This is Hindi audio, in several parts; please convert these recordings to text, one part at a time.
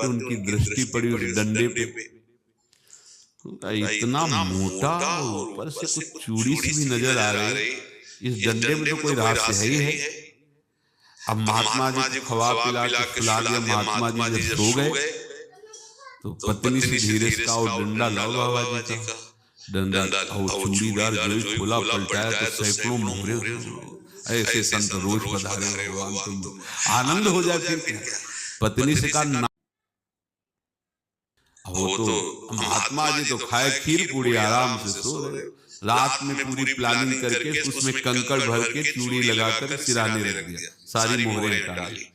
उनकी दृष्टि पड़ी उस डंडे पे, इतना मोटा और ऊपर से कुछ चूड़ी सी भी नजर आ रही। इस डंडे में तो कोई रहस्य है ही है। अब महात्मा जी को खवा पिला के सुला दिया। महात्मा जी जब सो गए तो पत्नी से धीरे से कहा, डंडा लाओ बाबा जी का। डंडा और चूड़ीदार जो खोला पलटाया तो सैकड़ों मोहरे। ऐसे संत रोज पधारे भगवान, तुम आनंद हो जाए। फिर पत्नी से कहा, वो तो महात्मा जी तो खाए खीर पूरी, आराम से सो रहे। रात में पूरी प्लानिंग करके उसमें कंकड़ भर के चूड़ी लगाकर सिराने रख दिया, सारी मोहरें हटा ली।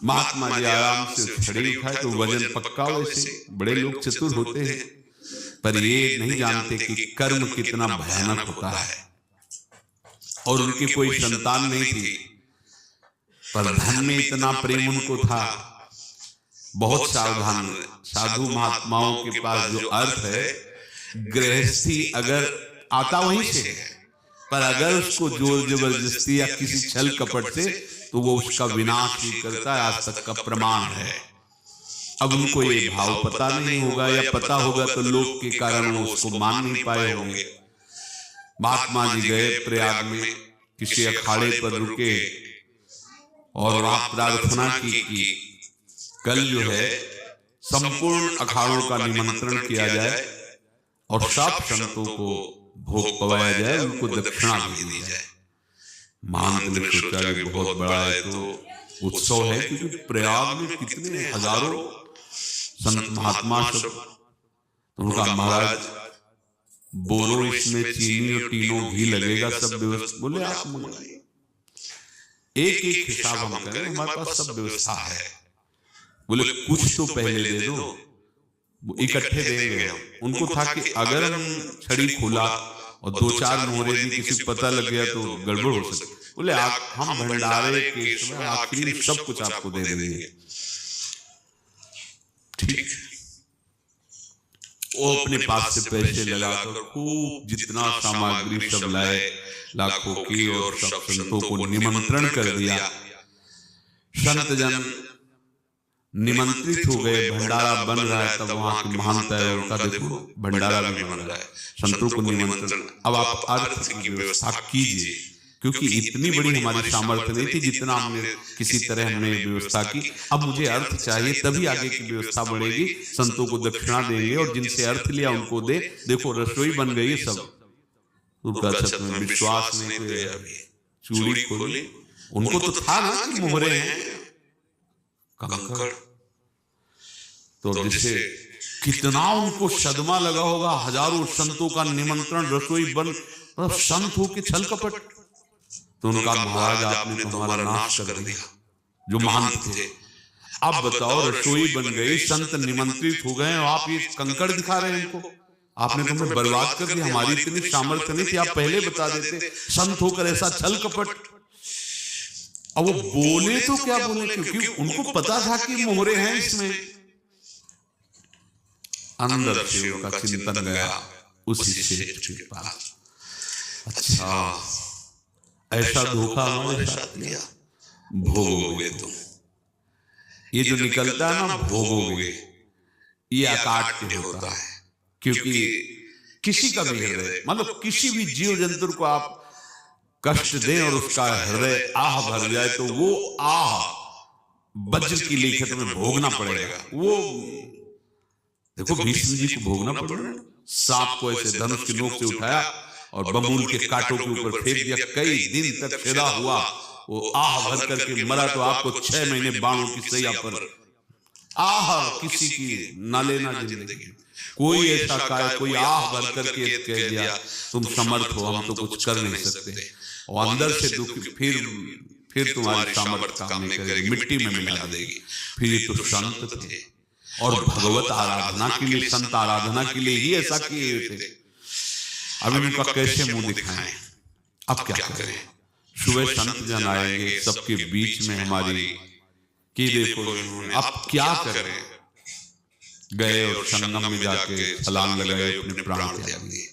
महात्मा जी आराम से छड़ी उठाए तो वजन पक्का। वैसे बड़े लोग चतुर होते हैं, पर ये नहीं जानते कि कर्म कितना भयानक होता है। और उनकी कोई संतान नहीं थी, पर धन में इतना प्रेम उनको था। बहुत सावधान साधु महात्माओं के पास जो अर्थ है, गृहस्थी अगर आता वहीं से है, पर अगर उसको जोर जबरदस्ती या किसी छल कपट से, तो वो उसका विनाश ही करता है। आज तक का प्रमाण है। अब उनको ये भाव पता नहीं होगा, या पता होगा तो लोग के कारण वो उसको मान नहीं पाए होंगे। महात्मा जी गए प्रयाग में, किसी अखाड़े पर रुके और वहां प्रार्थना की कि कल जो है संपूर्ण अखाड़ों का निमंत्रण किया जाए और सब संतों को भोग पवाया जाए, उनको दक्षिणा भी दी जाए। महंत ने सोचा कि बहुत बड़ा है तो उत्सव है, क्योंकि प्रयाग में कितने हजारों संत महात्मा सब। तो उनका महाराज बोलो इसमें चीनी और तीनों घी लगेगा, सब व्यवस्था। बोले आप मंगाइए, एक एक हिसाब हम करें, हमारे पास सब व्यवस्था है। बोले कुछ तो पहले दे दो, इकट्ठे देंगे हम। उनको था कि अगर हम छड़ी खोला और दो चार मोहरे दी, किसी को पता लग गया तो गड़बड़ हो सकती। बोले हम भंडारे के समय आखिरी में सब कुछ आपको दे देंगे। ठीक। वो अपने पास से पैसे लगाकर खूब जितना सामग्री सब लाए, लाखों की, और सब संतों को निमंत्रण कर दिया। संत जन निमंत्रित हो गए, भंडारा बन रहा है। तब वहां की महानता है उनका, देखो भंडारा भी बन रहा है, संतों को निमंत्रण। अब आप अर्थ की व्यवस्था कीजिए, क्योंकि इतनी बड़ी हमारी सामर्थ्य नहीं थी जितना हमने किसी तरह हमने व्यवस्था की। अब मुझे अर्थ चाहिए, तभी आगे की व्यवस्था बढ़ेगी। संतों को दक्षिणा देंगे और जिनसे अर्थ लिया उनको दे। देखो रसोई बन गई सब। उनका छत में विश्वास नहीं थे। चूड़ी खोली, उनको तो था ना कि मोहरे हैं कंकड़। तो जैसे कितना उनको सदमा लगा होगा। हजारों संतों का निमंत्रण, रसोई बन, संत हो के छल कपट। तो उनका महाराज आपने तो हमारा नाश कर दिया, जो महान थे। अब बताओ रसोई बन गई, संत निमंत्रित हो गए, और आप ये कंकड़ दिखा रहे हैं इनको। आपने तो हमें बर्बाद कर दिया। हमारी इतनी सामर्थ्य नहीं थी, आप पहले बता देते। संत होकर ऐसा छल कपट। अब वो बोले तो क्या बोले, क्योंकि उनको पता था कि मोहरे हैं इसमें। अंदर से उनका चिंतन गया उसी सेठ के पास। अच्छा, ऐसा धोखा हमारे साथ किया, भोगोगे तुम। ये जो निकलता है ना भोगोगे, ये अकाट्य होता है। क्योंकि किसी का भी हृदय, मतलब किसी भी जीव जंतु को आप कष्ट दें और उसका हृदय आह भर जाए, तो वो आह वज्र की लिखत में भोगना पड़ेगा। वो देखो भीष्म जी को भोगना पड़ा। सांप को ऐसे धनुष की नोक से उठाया और बमूल के कांटों के ऊपर फेंक दिया। कई दिन तक फिदा हुआ, वो आह भर करके मरा। तो आपको 6 महीने बाणों की सैया पर आह किसी की ना लेना जिंदगी। कोई ऐसा काय, कोई आह भर करके कह दिया तुम समर्थ हो, हम तो कुछ कर नहीं सकते। और अंदर से दुख फिर तुम्हारी सामर्थ्य काम नहीं करेगी, मिट्टी में मिला देगी। फिर ये तो संत थे और भगवत आराधना के लिए, संत आराधना के लिए ही ऐसा किए थे। अब इनका कैसे मुंह दिखाएं? अब क्या करें? सुबह संत जन आएंगे, सबके बीच में हमारी की देखो अब क्या करें? गए और संगम में जाके छलांग लगाए, अपने प्राण त्याग दिए।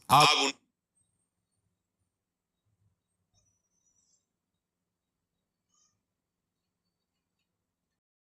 अब